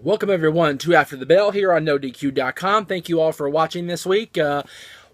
Welcome everyone to After the Bell here on NoDQ.com. Thank you all for watching this week.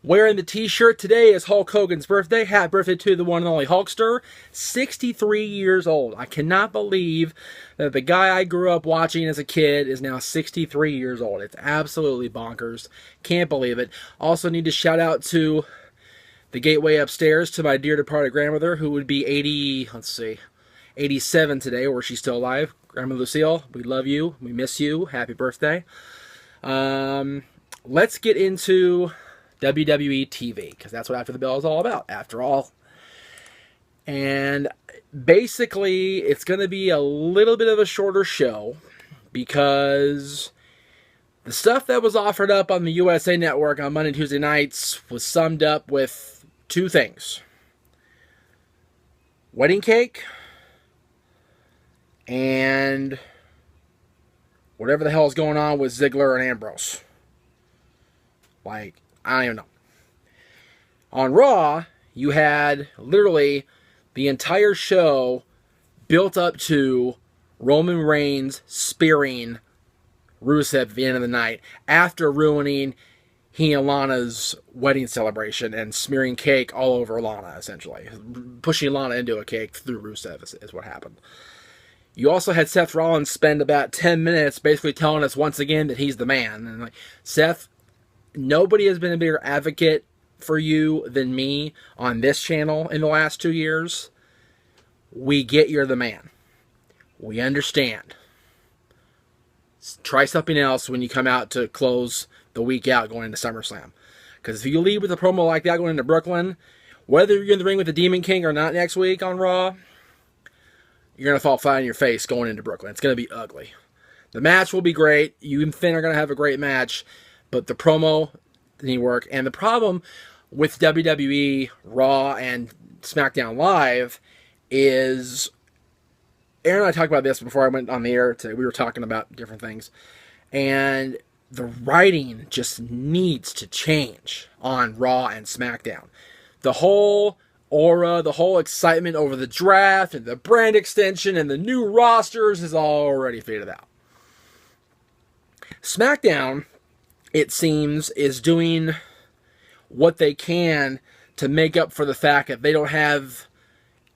Wearing the t-shirt today is Hulk Hogan's birthday. Happy birthday to the one and only Hulkster. 63 years old. I cannot believe that the guy I grew up watching as a kid is now 63 years old. It's absolutely bonkers. Can't believe it. Also need to shout out to the gateway upstairs to my dear departed grandmother, who would be 87 today, or she's still alive. Grandma Lucille, we love you. We miss you. Happy birthday. Let's get into WWE TV, because that's what After the Bell is all about, after all. And basically, it's going to be a little bit of a shorter show, because the stuff that was offered up on the USA Network on Monday and Tuesday nights was summed up with two things. Wedding cake and whatever the hell is going on with Ziggler and Ambrose. Like, I don't even know. On Raw, you had literally the entire show built up to Roman Reigns spearing Rusev at the end of the night after ruining he and Lana's wedding celebration and smearing cake all over Lana, essentially. Pushing Lana into a cake through Rusev is what happened. You also had Seth Rollins spend about 10 minutes basically telling us once again that he's the man. And like, Seth, nobody has been a bigger advocate for you than me on this channel in the last 2 years. We get you're the man. We understand. Try something else when you come out to close the week out going into SummerSlam. Because if you leave with a promo like that going into Brooklyn, whether you're in the ring with the Demon King or not next week on Raw, you're going to fall flat on your face going into Brooklyn. It's going to be ugly. The match will be great. You and Finn are going to have a great match. But the promo didn't work. And the problem with WWE Raw and SmackDown Live is, Aaron and I talked about this before I went on the air today. We were talking about different things. And the writing just needs to change on Raw and SmackDown. The whole aura, the whole excitement over the draft and the brand extension and the new rosters is already faded out. SmackDown, it seems, is doing what they can to make up for the fact that they don't have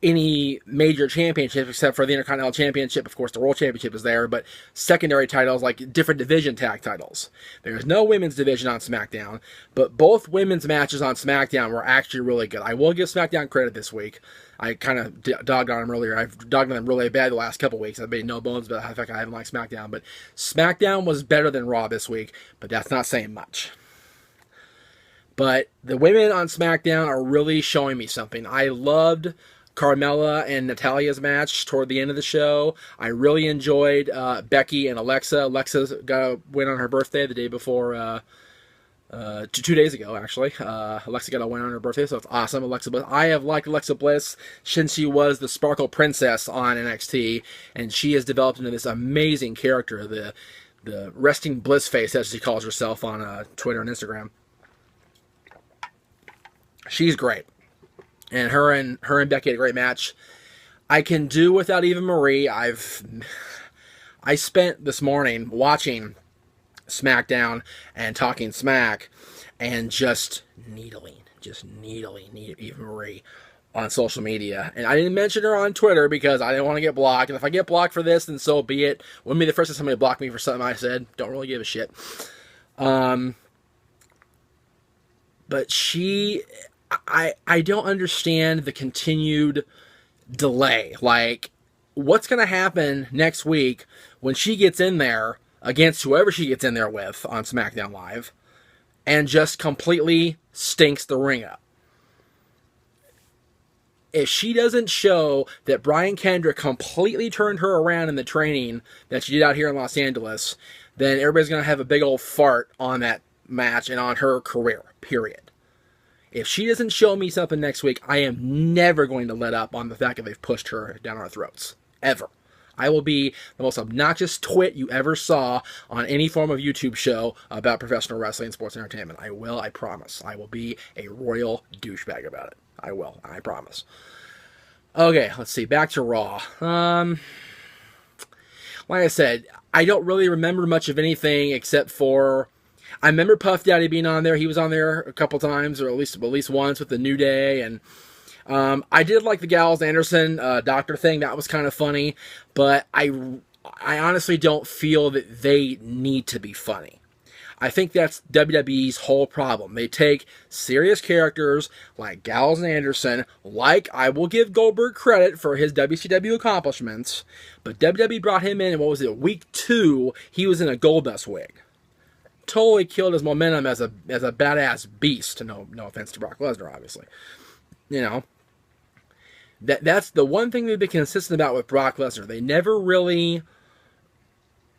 any major championships except for the Intercontinental Championship. Of course, the World Championship is there, but secondary titles like different division tag titles. There's no women's division on SmackDown, but both women's matches on SmackDown were actually really good. I will give SmackDown credit this week. I kind of dogged on them earlier. I've dogged on them really bad the last couple weeks. I've made no bones about the fact I haven't liked SmackDown, but SmackDown was better than Raw this week, but that's not saying much. But the women on SmackDown are really showing me something. I loved Carmella and Natalia's match toward the end of the show. I really enjoyed Becky and Alexa. Alexa got a win on her birthday the day before, 2 days ago, actually. Alexa got a win on her birthday, so it's awesome. Alexa Bliss. I have liked Alexa Bliss since she was the Sparkle Princess on NXT, and she has developed into this amazing character, the resting bliss face, as she calls herself on Twitter and Instagram. She's great. And her and Becky had a great match. I can do without Eva Marie. I spent this morning watching SmackDown and talking smack and just needling Eva Marie on social media. And I didn't mention her on Twitter because I didn't want to get blocked. And if I get blocked for this, then so be it. Wouldn't be the first time somebody blocked me for something I said. Don't really give a shit. But I don't understand the continued delay. Like, what's going to happen next week when she gets in there against whoever she gets in there with on SmackDown Live and just completely stinks the ring up? If she doesn't show that Brian Kendrick completely turned her around in the training that she did out here in Los Angeles, then everybody's going to have a big old fart on that match and on her career, period. If she doesn't show me something next week, I am never going to let up on the fact that they've pushed her down our throats. Ever. I will be the most obnoxious twit you ever saw on any form of YouTube show about professional wrestling and sports entertainment. I will, I promise. I will be a royal douchebag about it. I will, I promise. Okay, let's see. Back to Raw. like I said, I don't really remember much of anything except for I remember Puff Daddy being on there. He was on there a couple times, or at least once with the New Day, and I did like the Gallows Anderson doctor thing. That was kind of funny, but I honestly don't feel that they need to be funny. I think that's WWE's whole problem. They take serious characters like Gallows and Anderson, like I will give Goldberg credit for his WCW accomplishments, but WWE brought him in, and what was it, week 2, he was in a Goldust wig. Totally killed his momentum as a badass beast. No offense to Brock Lesnar, obviously. You know, that's the one thing they've been consistent about with Brock Lesnar. They never really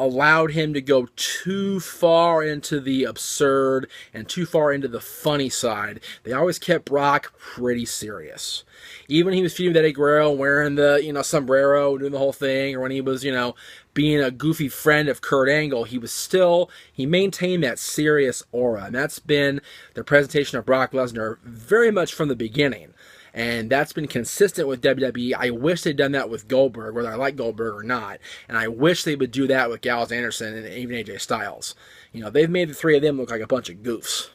allowed him to go too far into the absurd and too far into the funny side. They always kept Brock pretty serious. Even when he was feuding with Eddie Guerrero, wearing the, sombrero, doing the whole thing, or when he was, being a goofy friend of Kurt Angle, he maintained that serious aura. And that's been the presentation of Brock Lesnar very much from the beginning. And that's been consistent with WWE. I wish they'd done that with Goldberg, whether I like Goldberg or not. And I wish they would do that with Gallows Anderson and even AJ Styles. They've made the three of them look like a bunch of goofs.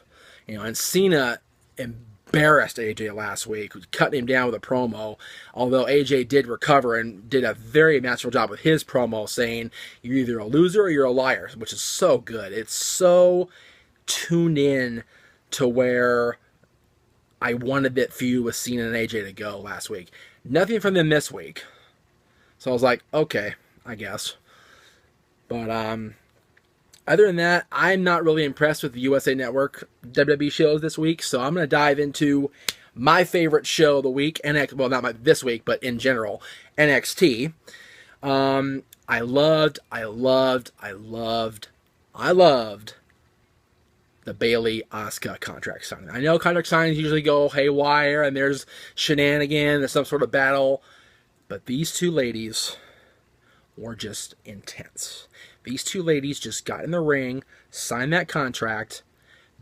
And Cena embarrassed AJ last week, cutting him down with a promo. Although AJ did recover and did a very masterful job with his promo, saying, you're either a loser or you're a liar, which is so good. It's so tuned in to where I wanted that feud with Cena and AJ to go last week. Nothing from them this week. So I was like, okay, I guess. But other than that, I'm not really impressed with the USA Network WWE shows this week. So I'm going to dive into my favorite show of the week. Well, not this week, but in general, NXT. I loved the Bayley Asuka contract signing. I know contract signings usually go haywire and there's shenanigans, there's some sort of battle, but these two ladies were just intense. These two ladies just got in the ring, signed that contract.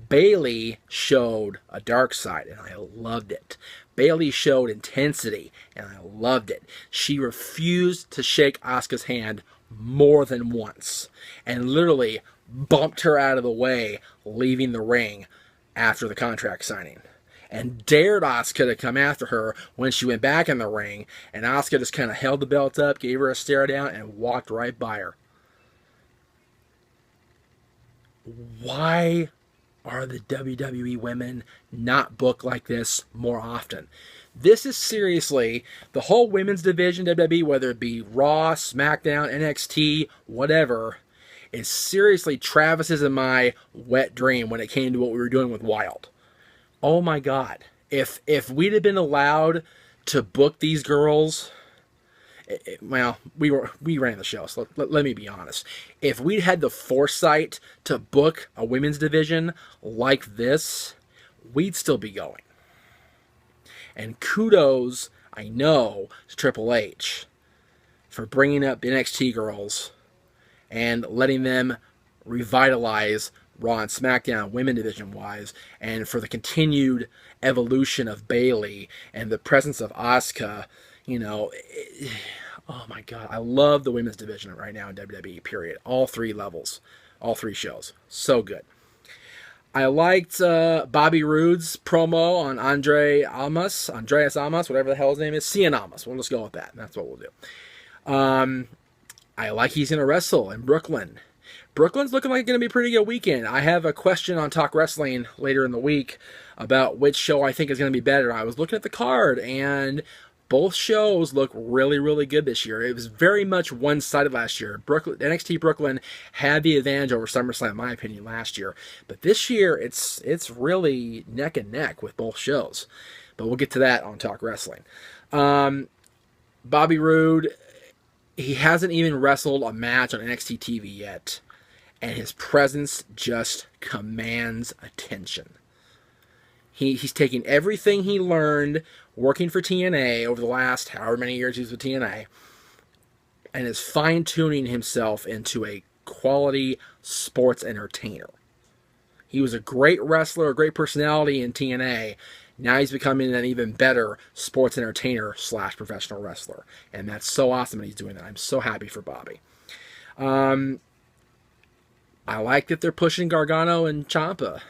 Bayley showed a dark side, and I loved it. Bayley showed intensity, and I loved it. She refused to shake Asuka's hand more than once, and literally bumped her out of the way, leaving the ring after the contract signing, and dared Asuka to come after her when she went back in the ring, and Asuka just kind of held the belt up, gave her a stare down, and walked right by her. Why are the WWE women not booked like this more often? This is seriously, the whole women's division, WWE, whether it be Raw, SmackDown, NXT, whatever, is seriously Travis's and my wet dream when it came to what we were doing with Wild. Oh my God. If we'd have been allowed to book these girls, we ran the show, so let me be honest. If we'd had the foresight to book a women's division like this, we'd still be going. And kudos, I know, to Triple H for bringing up the NXT girls and letting them revitalize Raw and SmackDown women division-wise, and for the continued evolution of Bayley and the presence of Asuka. Oh my God, I love the women's division right now in WWE, period. All three levels, all three shows. So good. I liked Bobby Roode's promo on Andreas Almas, whatever the hell his name is. Cien Almas. We'll just go with that. That's what we'll do. I like he's going to wrestle in Brooklyn. Brooklyn's looking like it's going to be a pretty good weekend. I have a question on Talk Wrestling later in the week about which show I think is going to be better. I was looking at the card, and both shows look really, really good this year. It was very much one-sided last year. NXT Brooklyn had the advantage over SummerSlam, in my opinion, last year. But this year, it's really neck and neck with both shows. But we'll get to that on Talk Wrestling. Bobby Roode, he hasn't even wrestled a match on NXT TV yet, and his presence just commands attention. He's taking everything he learned working for TNA over the last however many years he was with TNA, and is fine-tuning himself into a quality sports entertainer. He was a great wrestler, a great personality in TNA. Now he's becoming an even better sports entertainer / professional wrestler. And that's so awesome that he's doing that. I'm so happy for Bobby. I like that they're pushing Gargano and Ciampa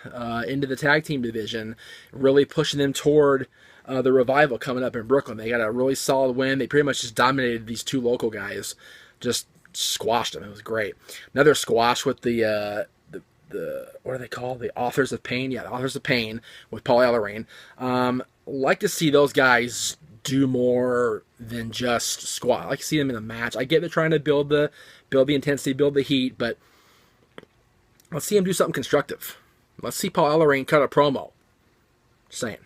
into the tag team division, really pushing them toward the Revival coming up in Brooklyn. They got a really solid win. They pretty much just dominated these two local guys, just squashed them. It was great. Another squash with the what are they called? The Authors of Pain. Yeah, the Authors of Pain with Paul Ellering. Like to see those guys do more than just squat. I like to see them in a match. I get they're trying to build the intensity, build the heat, but let's see him do something constructive. Let's see Paul Ellering cut a promo. Just saying.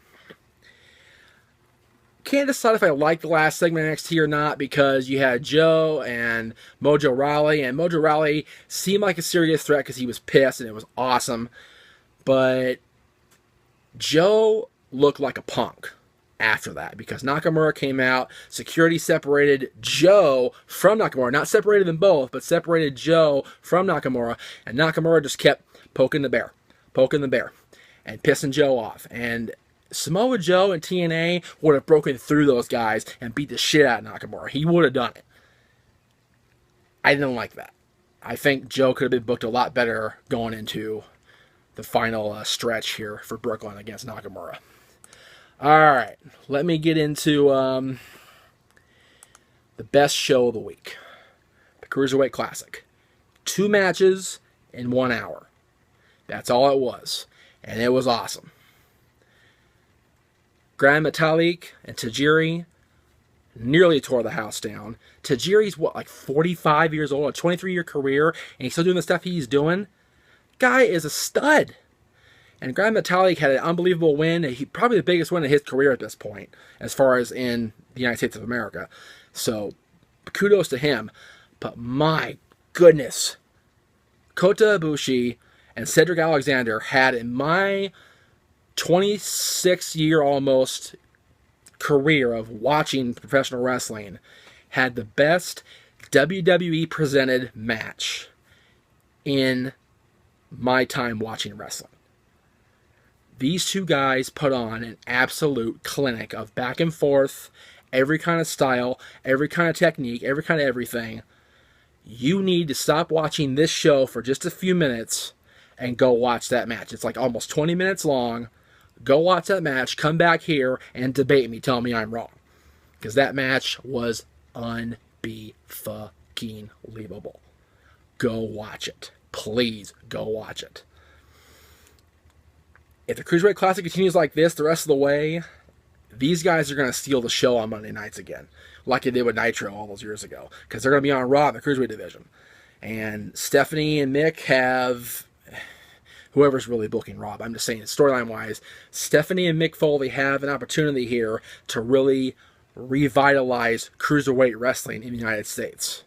Can't decide if I like the last segment of NXT or not because you had Joe and Mojo Rawley, and Mojo Rawley seemed like a serious threat because he was pissed and it was awesome. But Joe looked like a punk after that because Nakamura came out, security separated Joe from Nakamura, not separated them both, but separated Joe from Nakamura, and Nakamura just kept poking the bear, and pissing Joe off. And Samoa Joe and TNA would have broken through those guys and beat the shit out of Nakamura. He would have done it. I didn't like that. I think Joe could have been booked a lot better going into the final stretch here for Brooklyn against Nakamura. Alright, let me get into the best show of the week. The Cruiserweight Classic. 2 matches in 1 hour. That's all it was. And it was awesome. Grand Metalik and Tajiri nearly tore the house down. Tajiri's, like 45 years old, a 23-year career, and he's still doing the stuff he's doing? Guy is a stud. And Grand Metalik had an unbelievable win. Probably the biggest win of his career at this point, as far as in the United States of America. So, kudos to him. But my goodness, Kota Ibushi and Cedric Alexander had, in my 26-year almost career of watching professional wrestling, had the best WWE presented match in my time watching wrestling. These two guys put on an absolute clinic of back and forth, every kind of style, every kind of technique, every kind of everything. You need to stop watching this show for just a few minutes and go watch that match. It's like almost 20 minutes long. Go watch that match, come back here, and debate me, tell me I'm wrong. Because that match was unbe-fucking-leavable. Go watch it. Please, go watch it. If the Cruiserweight Classic continues like this the rest of the way, these guys are going to steal the show on Monday nights again. Like they did with Nitro all those years ago. Because they're going to be on Raw in the Cruiserweight division. And Stephanie and Mick have... whoever's really booking Rob, I'm just saying, storyline-wise, Stephanie and Mick Foley have an opportunity here to really revitalize cruiserweight wrestling in the United States.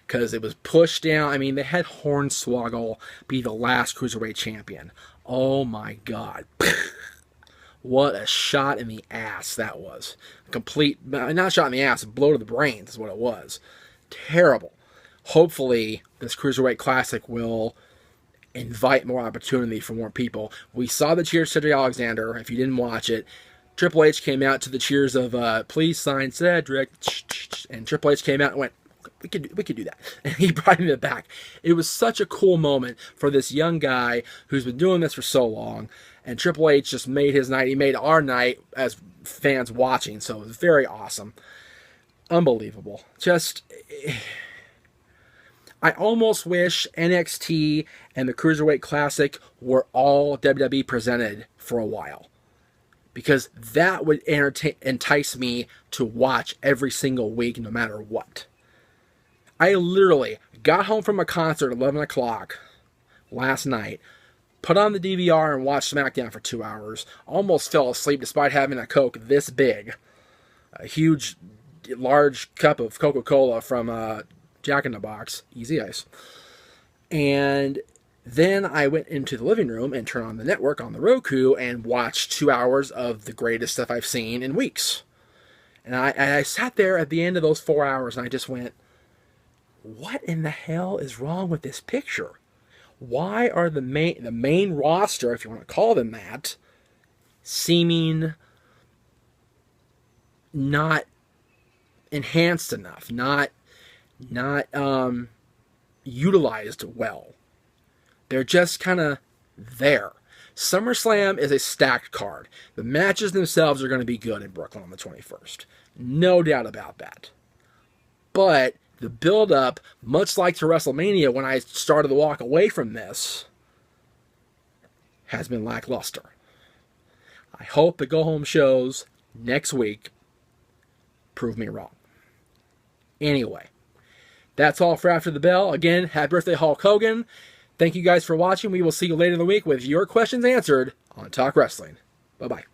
Because it was pushed down. I mean, they had Hornswoggle be the last cruiserweight champion. Oh my God. What a shot in the ass that was. Complete, not shot in the ass, a blow to the brains is what it was. Terrible. Hopefully, this Cruiserweight Classic will invite more opportunity for more people. We saw the cheers to Cedric Alexander. If you didn't watch it, Triple H came out to the cheers of please sign Cedric, and Triple H came out and went, we could do that. And he brought him back. It was such a cool moment for this young guy who's been doing this for so long. And Triple H just made his night. He made our night as fans watching. So it was very awesome. Unbelievable. Just... I almost wish NXT and the Cruiserweight Classic were all WWE presented for a while. Because that would entice me to watch every single week, no matter what. I literally got home from a concert at 11 o'clock last night, put on the DVR and watched SmackDown for 2 hours, almost fell asleep despite having a Coke this big. A huge, large cup of Coca-Cola from Jack in the Box, Easy Ice. And then I went into the living room and turned on the network on the Roku and watched 2 hours of the greatest stuff I've seen in weeks. And I sat there at the end of those 4 hours and I just went, what in the hell is wrong with this picture? Why are the main roster, if you want to call them that, seeming not enhanced enough, not utilized well. They're just kind of there. SummerSlam is a stacked card. The matches themselves are going to be good in Brooklyn on the 21st. No doubt about that. But the build-up, much like to WrestleMania when I started to walk away from this, has been lackluster. I hope the go-home shows next week prove me wrong. Anyway, that's all for After the Bell. Again, happy birthday, Hulk Hogan. Thank you guys for watching. We will see you later in the week with your questions answered on Talk Wrestling. Bye-bye.